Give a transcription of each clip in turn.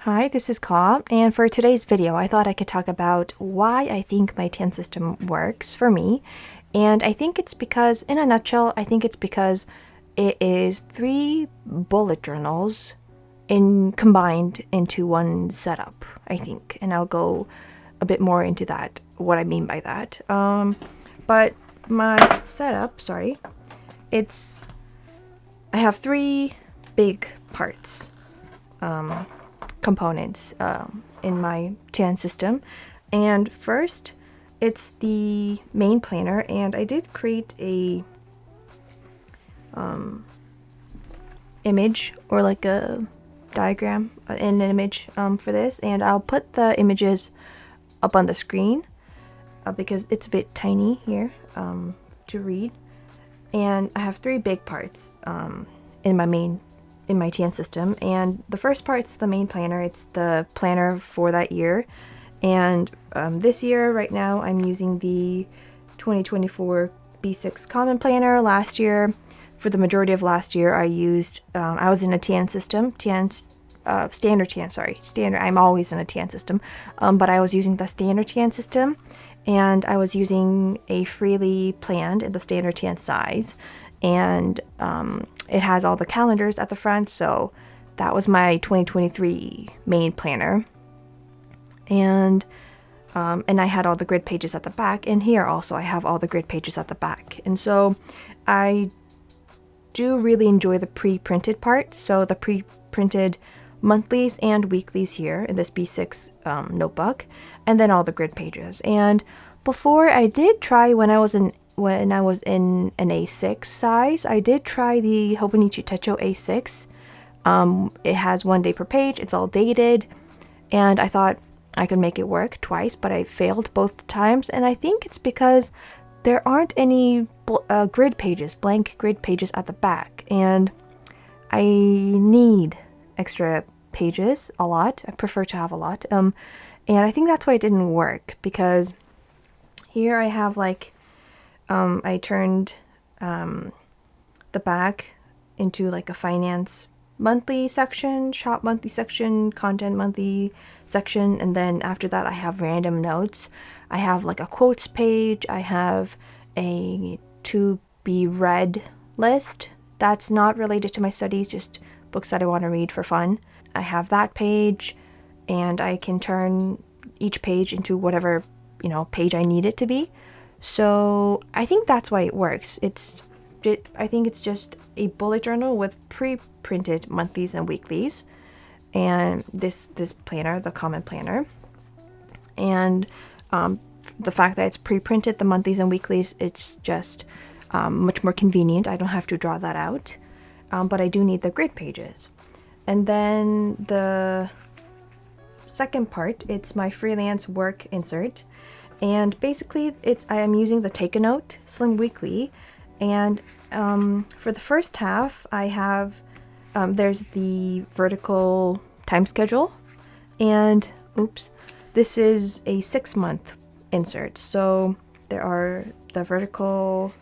Hi, this is Ka, and for today's video, I thought I could talk about why I think my TN system works for me. And I think it's because, in a nutshell, I think it's because it is 3 bullet journals combined into one setup, I think. And I'll go a bit more into that, what I mean by that. But my setup, I have 3 big parts. Components in my TN system. And first, it's the main planner, and I did create a image or like a diagram, an image for this, and I'll put the images up on the screen because it's a bit tiny here to read. And I have 3 big parts in my TN system, and the first part's the main planner. It's the planner for that year, and this year right now I'm using the 2024 B6 Common Planner. Last year, for the majority of last year, I was in a TN system, standard. I'm always in a TN system, but I was using the standard TN system, and I was using a freely planned in the standard TN size, and it has all the calendars at the front, so that was my 2023 main planner. And I had all the grid pages at the back, and here also I have all the grid pages at the back. And so I do really enjoy the pre-printed part, so the pre-printed monthlies and weeklies here in this B6 notebook, and then all the grid pages. And before, I did try when I was in an A6 size, I did try the Hobonichi Techo A6. It has 1 day per page, it's all dated, and I thought I could make it work twice, but I failed both times, and I think it's because there aren't any blank grid pages at the back, and I need extra pages a lot. I prefer to have a lot, and I think that's why it didn't work, because here I have like I turned the back into like a finance monthly section, shop monthly section, content monthly section, and then after that I have random notes. I have like a quotes page, I have a to be read list that's not related to my studies, just books that I want to read for fun. I have that page, and I can turn each page into whatever, page I need it to be. So I think that's why it works. I think it's just a bullet journal with pre-printed monthlies and weeklies, and this planner, the common planner, and the fact that it's pre-printed, the monthlies and weeklies, it's just much more convenient. I don't have to draw that out, but I do need the grid pages. And then the second part, it's my freelance work insert. And basically, I am using the Take a Note Slim Weekly, and for the first half, I have there's the vertical time schedule, and this is a 6-month insert. So there are the vertical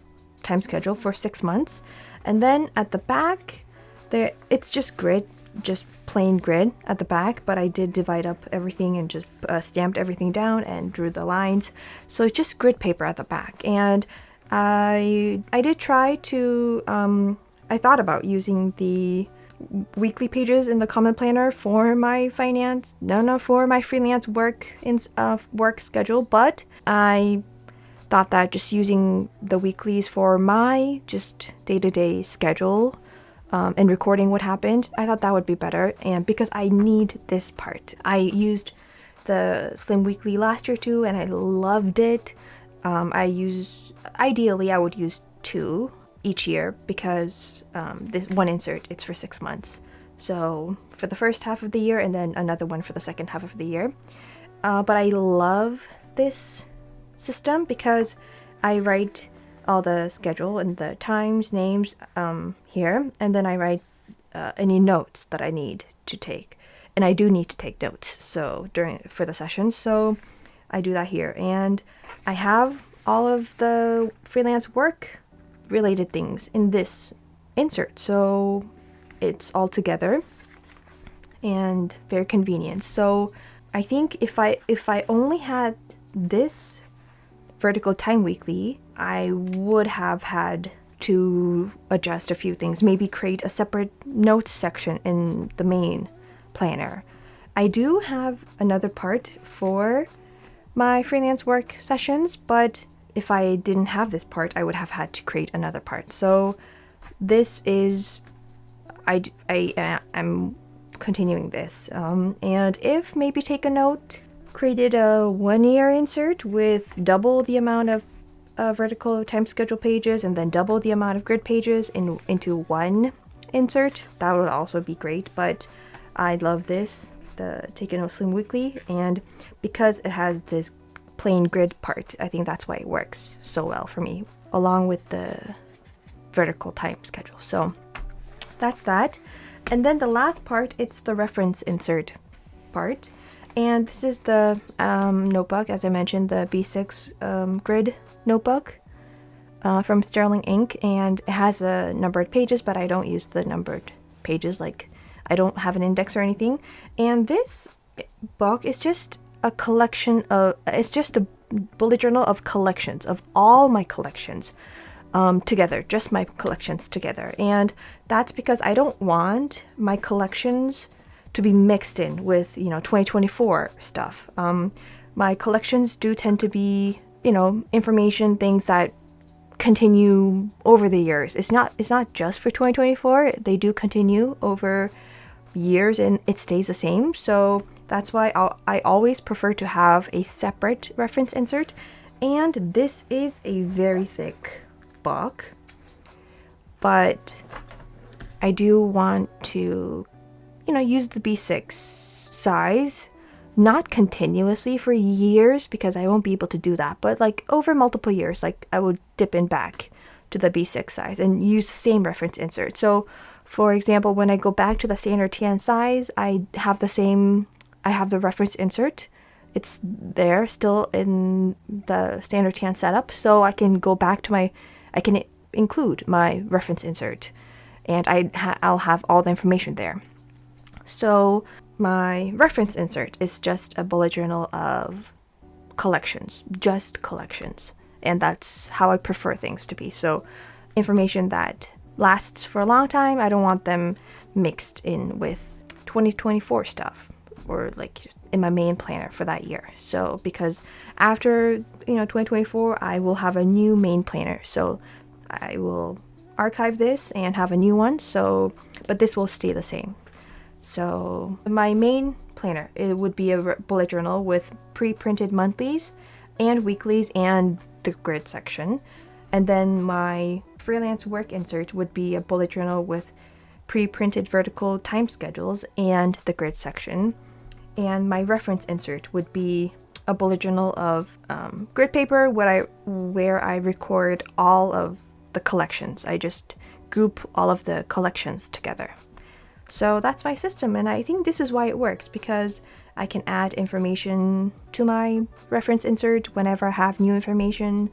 time schedule for 6 months, and then at the back, it's just grid. Just plain grid at the back, but I did divide up everything and just stamped everything down and drew the lines, so it's just grid paper at the back. And I did try to I thought about using the weekly pages in the common planner for my freelance work schedule, but I thought that just using the weeklies for my just day-to-day schedule and recording what happened, I thought that would be better. And because I need this part, I used the Slim Weekly last year too, and I loved it. Ideally I would use 2 each year, because this one insert, it's for 6 months, so for the first half of the year and then another one for the second half of the year. But I love this system because I write all the schedule and the times, names here, and then I write any notes that I need to take, and I do need to take notes for the sessions, so I do that here. And I have all of the freelance work related things in this insert, so it's all together. and very convenient. So I think if I only had this vertical time weekly, I would have had to adjust a few things, maybe create a separate notes section in the main planner. I do have another part for my freelance work sessions, but if I didn't have this part, I would have had to create another part. So this is, I am continuing this. And if maybe take a note, created a 1-year insert with double the amount of vertical time schedule pages and then double the amount of grid pages into one insert, that would also be great. But I love this, the Take a Note Slim Weekly, and because it has this plain grid part, I think that's why it works so well for me, along with the vertical time schedule. So that's that. And then the last part, it's the reference insert part. And this is the notebook, as I mentioned, the B6 grid notebook from Sterling Ink. And it has numbered pages, but I don't use the numbered pages. Like, I don't have an index or anything. And this book is just a collection of, it's just a bullet journal of collections, of all my collections. Together, just my collections together. And that's because I don't want my collections to be mixed in with, 2024 stuff. My collections do tend to be, information, things that continue over the years. It's not just for 2024. They do continue over years and it stays the same. So that's why I always prefer to have a separate reference insert. And this is a very thick book, but I do want to, use the B6 size, not continuously for years because I won't be able to do that, but like over multiple years, like I would dip in back to the B6 size and use the same reference insert. So for example, when I go back to the standard TN size, I have the reference insert. It's there still in the standard TN setup, so I can go back to I can include my reference insert, and I'll have all the information there. So my reference insert is just a bullet journal of collections, just collections, and that's how I prefer things to be. So information that lasts for a long time, I don't want them mixed in with 2024 stuff or like in my main planner for that year. So because after 2024, I will have a new main planner, so I will archive this and have a new one. So but this will stay the same. So my main planner, it would be a bullet journal with pre-printed monthlies and weeklies and the grid section. And then my freelance work insert would be a bullet journal with pre-printed vertical time schedules and the grid section. And my reference insert would be a bullet journal of grid paper where I record all of the collections. I just group all of the collections together. So that's my system, and I think this is why it works, because I can add information to my reference insert whenever I have new information.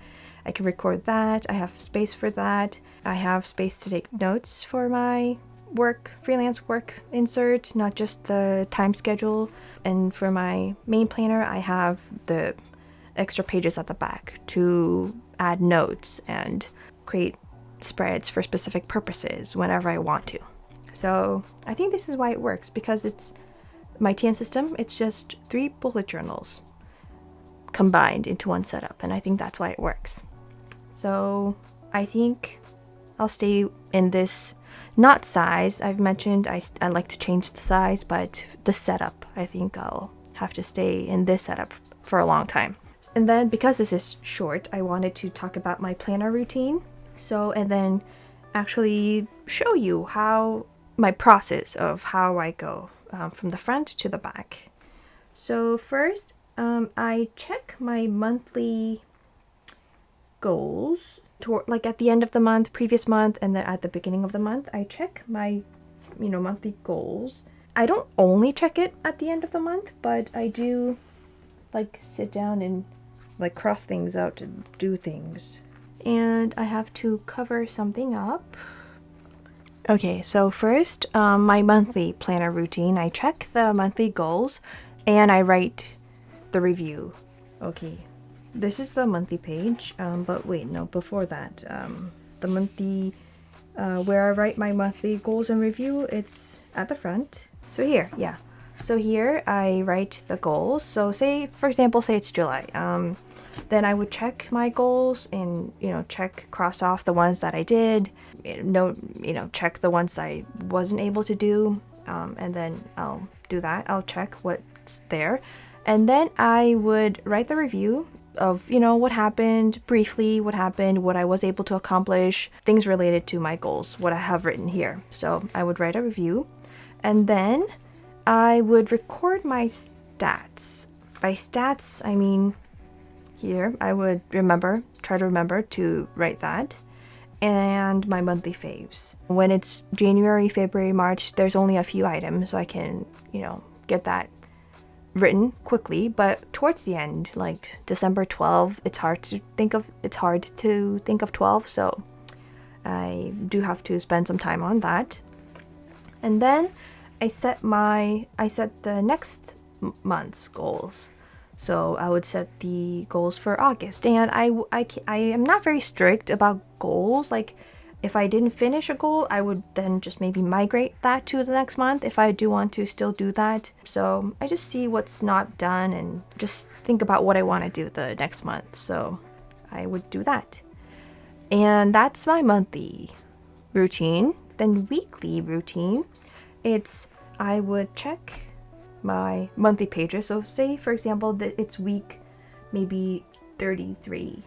I can record that. I have space for that. I have space to take notes for my freelance work insert, not just the time schedule. And for my main planner, I have the extra pages at the back to add notes and create spreads for specific purposes whenever I want to. So I think this is why it works, because it's my TN system. It's just 3 bullet journals combined into one setup, and I think that's why it works. So I think I'll stay in this, not size. I've mentioned I like to change the size, but the setup, I think I'll have to stay in this setup for a long time. And then because this is short, I wanted to talk about my planner routine. So, and then actually show you how my process of how I go from the front to the back. So first, I check my monthly goals like at the end of the month, previous month, and then at the beginning of the month. I check my monthly goals. I don't only check it at the end of the month, but I do like sit down and like cross things out and do things. And I have to cover something up. Okay, so first, my monthly planner routine. I check the monthly goals and I write the review. Okay, this is the monthly page, but wait, no, before that, the monthly, where I write my monthly goals and review, it's at the front. So here, yeah. So here I write the goals. So say, for example, say it's July. Then I would check my goals and, cross off the ones that I did, check the ones I wasn't able to do, and then I'll do that. I'll check what's there. And then I would write the review of, what happened, briefly, what happened, what I was able to accomplish, things related to my goals, what I have written here. So I would write a review, and then I would record my stats. By stats, I mean here, I would try to remember to write that, and my monthly faves. When it's January, February, March, there's only a few items, so I can, get that written quickly. But towards the end, like December 12, it's hard to think of 12, so I do have to spend some time on that. And then I set the next month's goals. So I would set the goals for August, and I am not very strict about goals. Like, if I didn't finish a goal, I would then just maybe migrate that to the next month if I do want to still do that. So I just see what's not done and just think about what I want to do the next month. So I would do that. And that's my monthly routine. Then weekly routine, I would check my monthly pages. So say, for example, that it's week maybe 33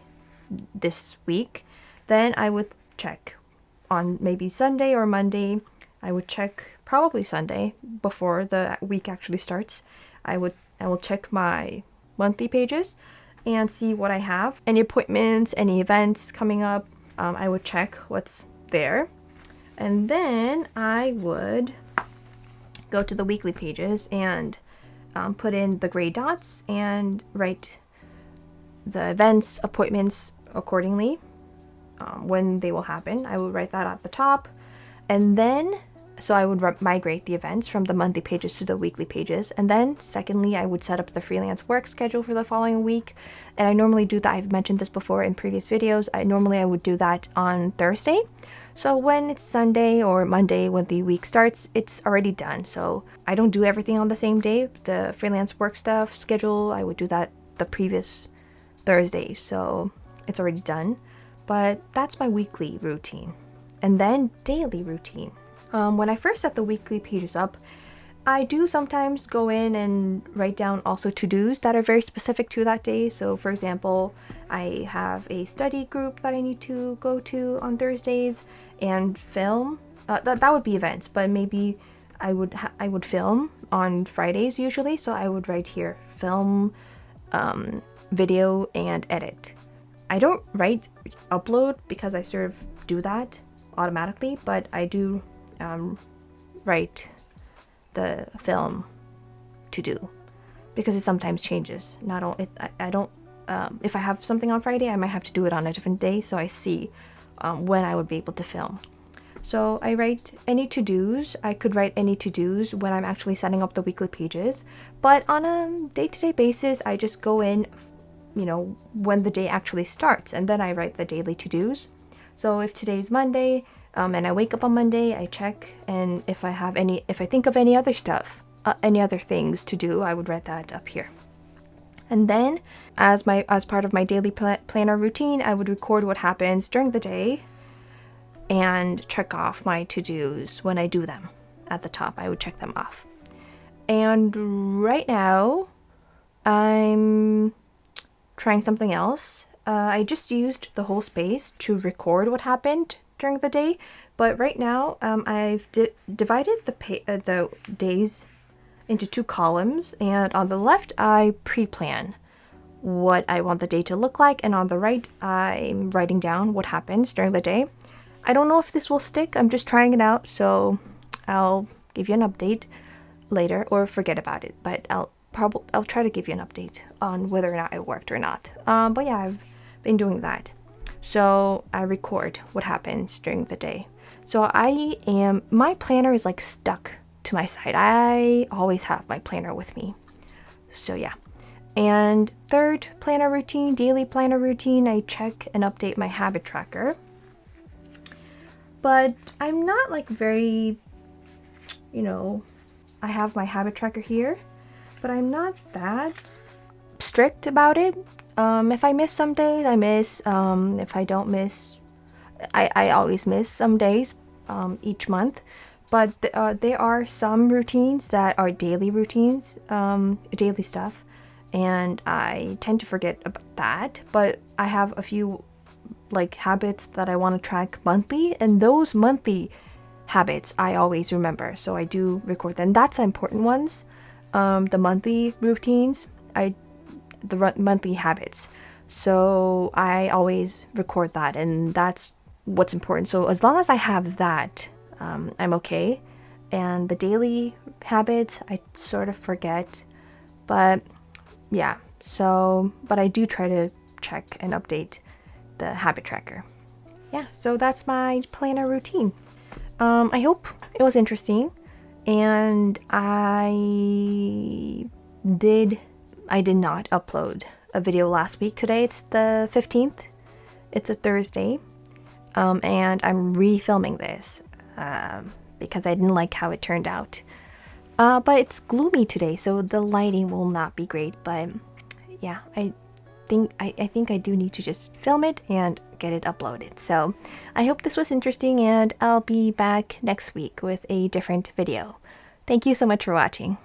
this week, then I would check on maybe Sunday or Monday. I would check probably Sunday before the week actually starts. I will check my monthly pages and see what I have, any appointments, any events coming up. I would check what's there, and then I would go to the weekly pages and put in the gray dots and write the events, appointments accordingly, when they will happen. I will write that at the top, and then so I would migrate the events from the monthly pages to the weekly pages. And then secondly, I would set up the freelance work schedule for the following week, and I normally do that. I've mentioned this before in previous videos. I would do that on Thursday. So when it's Sunday or Monday when the week starts, it's already done. So I don't do everything on the same day. The freelance work stuff schedule, I would do that the previous Thursday. So it's already done. But that's my weekly routine. And then daily routine. When I first set the weekly pages up, I do sometimes go in and write down also to-dos that are very specific to that day. So for example, I have a study group that I need to go to on Thursdays and film. That would be events, but maybe I would film on Fridays usually. So I would write here, film, video, and edit. I don't write upload because I sort of do that automatically, but I do write the film to do because it sometimes changes. I don't. If I have something on Friday, I might have to do it on a different day, so I see when I would be able to film. So I write any to-dos. I could write any to-dos when I'm actually setting up the weekly pages, but on a day-to-day basis, I just go in, when the day actually starts, and then I write the daily to-dos. So if today's Monday, and I wake up on Monday, I check, and if I think of any other stuff, any other things to do, I would write that up here. And then, as part of my daily planner routine, I would record what happens during the day, and check off my to-dos when I do them. At the top, I would check them off. And right now, I'm trying something else. I just used the whole space to record what happened during the day, but right now I've divided the days into 2 columns, and on the left I pre-plan what I want the day to look like, and on the right I'm writing down what happens during the day. I don't know if this will stick. I'm just trying it out, so I'll give you an update later or forget about it, but I'll try to give you an update on whether or not it worked or not. But yeah, I've been doing that. So I record what happens during the day. So my planner is like stuck to my side. I always have my planner with me. So yeah. And third planner routine, daily planner routine, I check and update my habit tracker. But I'm not like very, I have my habit tracker here, but I'm not that strict about it. If I miss some days, I miss. If I don't miss, I always miss some days each month. But there are some routines that are daily routines, daily stuff, and I tend to forget about that. But I have a few like habits that I want to track monthly, and those monthly habits I always remember, so I do record them. That's the important ones. The monthly routines, the monthly habits. So I always record that, and that's what's important. So as long as I have that, I'm okay. And the daily habits, I sort of forget. But yeah, but I do try to check and update the habit tracker. Yeah, so that's my planner routine. I hope it was interesting, and I did not upload a video last week. Today it's the 15th. It's a Thursday, and I'm refilming this because I didn't like how it turned out. But it's gloomy today, so the lighting will not be great. But yeah, I think I do need to just film it and get it uploaded. So I hope this was interesting, and I'll be back next week with a different video. Thank you so much for watching.